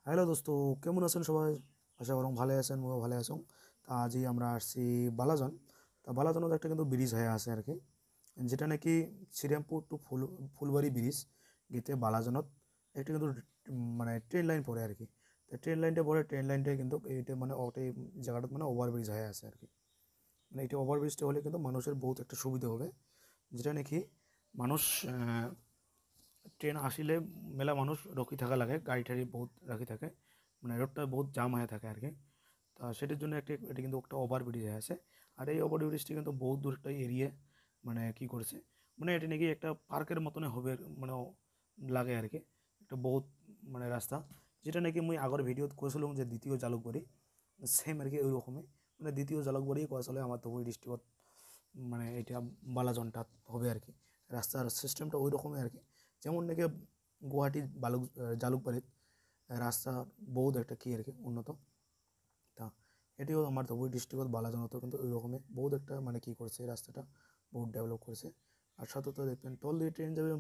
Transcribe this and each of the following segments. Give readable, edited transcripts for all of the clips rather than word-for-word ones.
Hello দোস্ত, কেমন আছেন সবাই? আশা করুন ভালো আছেন, আমিও ভালো আছি। তা আজই আমরা আসছি বালাজন। তা বালাজনের একটা কিন্তু ব্রিজ হয়ে আছে আর কি, যেটা নাকি শ্রীরামপুর টু ফুলবাড়ি ব্রিজ গেতে বালাজনত একটা কিন্তু মানে ট্রেন লাইন পড়ে আর কি। তো ট্রেন লাইনটা পড়ে, ট্রেন লাইনটা কিন্তু এইটা মানে ওটাই জায়গাটা মানে ওভারব্রিজ হয়ে আছে আর কি। মানে এটা ওভারব্রিজটা হলে কিন্তু মানুষের বহুত একটা সুবিধা হবে, যেটা নাকি মানুষ ট্রেন আসিলে মেলা মানুষ রকি থাকা লাগে, গাড়ি টাড়ি বহুত রাখি থাকে, মানে রোডটা বহুত জাম হয়ে থাকে আর কি। তা সেটার জন্য এটা কিন্তু একটা ওভার ব্রিজ আছে। আর এই ওভার ব্রিজটি কিন্তু বহুত দূর একটা এরিয়া মানে কি করেছে, মানে এটা নাকি একটা পার্কের মতনই হবে মানে লাগে আর কি। একটা বহুত মানে রাস্তা, যেটা নাকি মুই আগর ভিডিওত করেছিলাম যে দ্বিতীয় জালুকবাড়ি, সেম আর কি ওই রকমই। মানে দ্বিতীয় জালুকবাড়ি করেছিল আমার ধুবড়ি ডিস্ট্রিক্টত, মানে এটা বালাজনটা হবে আর কি। রাস্তার সিস্টেমটা ওই রকমই আর কি, যেমন নাকি গুয়াহাটি জালুকবাড়িত রাস্তা বহুত একটা কি আর কি উন্নত। তা এটিও আমার ধুবড়ি ডিস্ট্রিক্টত বালাজনত কিন্তু ওই রকমই বহুত একটা মানে কি করছে, এই রাস্তাটা বহুত ডেভেলপ করেছে। আর সাথে তো দেখবেন তল দিয়ে ট্রেন যাবে,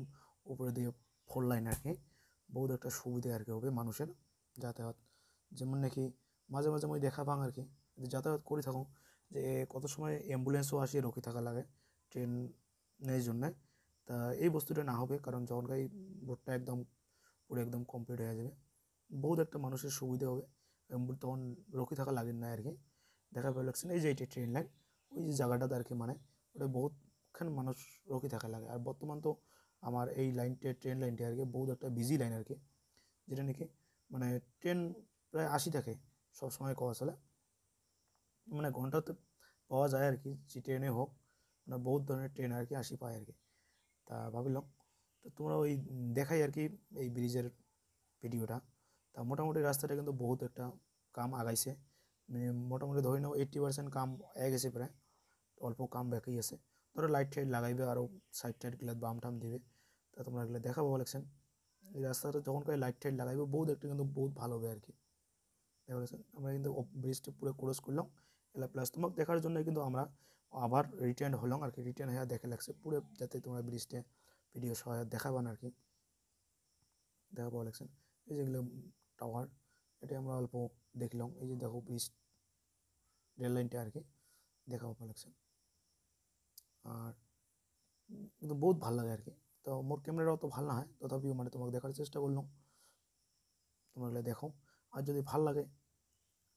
উপরে দিয়ে 4 লাইন আর কি, বহুত একটা সুবিধা আর কি হবে মানুষের যাতায়াত। যেমন নাকি মাঝে মাঝে মই দেখা পাং আর কি, যদি যাতায়াত করে থাকুন, যে কত সময় অ্যাম্বুলেন্সও আসিয়ে রকি থাকা লাগে ট্রেনের জন্যে। তা এই বস্তুটা না হবে, কারণ যখন এই রোডটা একদম পুরো একদম কমপ্লিট হয়ে যাবে, বহুত একটা মানুষের সুবিধা হবে, তখন রকি থাকা লাগে না আর কি। দেখা পেয়ে লাগছেন এই যে এইটা ট্রেন লাইন, ওই যে জায়গাটাতে আর কি, মানে ওটা বহুতখান মানুষ রকি থাকা লাগে। আর বর্তমান তো আমার এই লাইনটা ট্রেন লাইনটা আর কি বহুত একটা বিজি লাইন আর কি, যেটা নাকি মানে ট্রেন প্রায় আসি থাকে সবসময় কওয়া চলে, মানে ঘন্টাতে পাওয়া যায় আর কি, যে ট্রেনে হোক, মানে বহুত ধরনের ট্রেন আর কি আসি পায় আর কি। তা ভাবিলাম তো তোমরা ওই দেখাই আর কি এই ব্রিজের ভিডিওটা। তা মোটামুটি রাস্তাটা কিন্তু বহুত একটা কাম আগাইছে, মানে মোটামুটি ধরে নাও 80% কাম হয়ে গেছে প্রায়, অল্প কাম বাকি আছে। ধরো লাইট টাইট লাগাইবে, আরও সাইড টাইডগুলো বাম টাম দিবে। তা তোমরা এগুলো দেখাবো বলেছেন, এই রাস্তাটা যখন করে লাইট টাইট লাগাইবে বহুত একটা কিন্তু বহুত ভালো হবে আর কি। দেখা বলেছেন আমরা কিন্তু ব্রিজটা পুরো ক্রস করলাম এলা, প্লাস তোমাকে দেখার জন্য কিন্তু আমরা আবার রিটার্ন হলাম আর কি। রিটার্ন হয়ে দেখা লাগছে পুরো, যাতে তোমরা ব্রিজটা ভিডিও সহ দেখাবান আর কি। দেখা পাওয়া লাগছেন এই যেগুলো টাওয়ার, এটা আমরা অল্প দেখলাম। এই যে দেখো ব্রিজ, রেল লাইনটা আর কি দেখা পাওয়া লাগছে। আর কিন্তু বহুত ভালো লাগে আর কি। তো মোর ক্যামেরা অত ভালো না হয়, তথাপিও মানে তোমাকে দেখার চেষ্টা করলাম, তোমরা এগুলো দেখো। আর যদি ভাল লাগে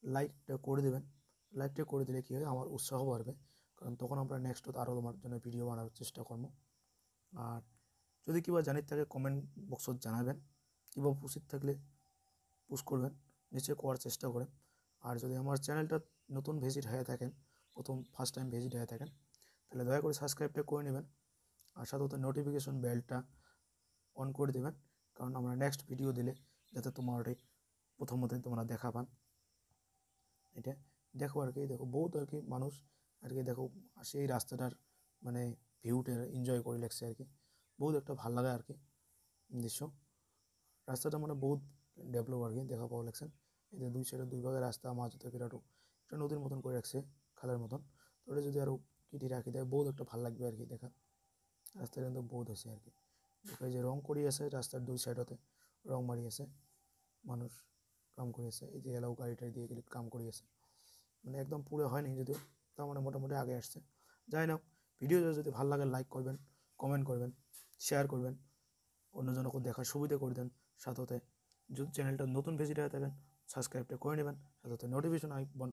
লাইকটা করে দেবেন, লাইকটা করে দিলে কী হয় আমার উৎসাহ বাড়বে, কারণ তখন আমরা নেক্সট আরও তোমার জন্য ভিডিও বানানোর চেষ্টা করবো। আর যদি কিবা জানির থাকে কমেন্ট বক্সত জানাবেন, কিবা উচিত থাকলে পুশ করবেন, নিচে করার চেষ্টা করেন। আর যদি আমার চ্যানেলটা নতুন ভিজিট হয়ে থাকেন, প্রথম ফার্স্ট টাইম ভিজিট হয়ে থাকেন, তাহলে দয়া করে সাবস্ক্রাইবটা করে নেবেন। আর সাথে নোটিফিকেশন বেলটা অন করে দেবেন, কারণ আমরা নেক্সট ভিডিও দিলে যাতে তোমার প্রথমত তোমরা দেখা পান। এটা দেখো আর কি, দেখো বহুত আর কি মানুষ আর কি দেখো আসে এই রাস্তাটার মানে ভিউটা এনজয় করে লাগছে আর কি, বহুত একটা ভাল লাগে আর কি দৃশ্য। রাস্তাটা মানে বহুত ডেভেলপ আর কি, দেখা পাওয়া লাগছেন। এই যে দুই সাইডে দুই ভাগে রাস্তা, মাঝ থেকে একটা নদীর মতন করে রাখছে, খালের মতন। তো ওটা যদি আরও কিটি রাখি দেয় বহুত একটা ভাল লাগবে আর কি দেখা। রাস্তাটা কিন্তু বহুত আছে আর কি, দেখো এই যে রং করি আছে রাস্তার দুই সাইডতে, রং মারি আছে, মানুষ কাম করে আছে। এই যে এলাও গাড়ি টাড়ি দিয়ে গেলে কাম করে আছে, মানে একদম পুরো হয়নি যদিও, তার মানে মোটামুটি আগে আসছে। যাই না, ভিডিওটা যদি ভালো লাগে লাইক করবেন, কমেন্ট করবেন, শেয়ার করবেন, অন্যজনকে দেখার সুবিধা করে দেন। সাথে যদি চ্যানেলটা নতুন ভিজিট হয়ে থাকেন সাবস্ক্রাইবটা করে নেবেন, সাথে নোটিফিকেশন আইকন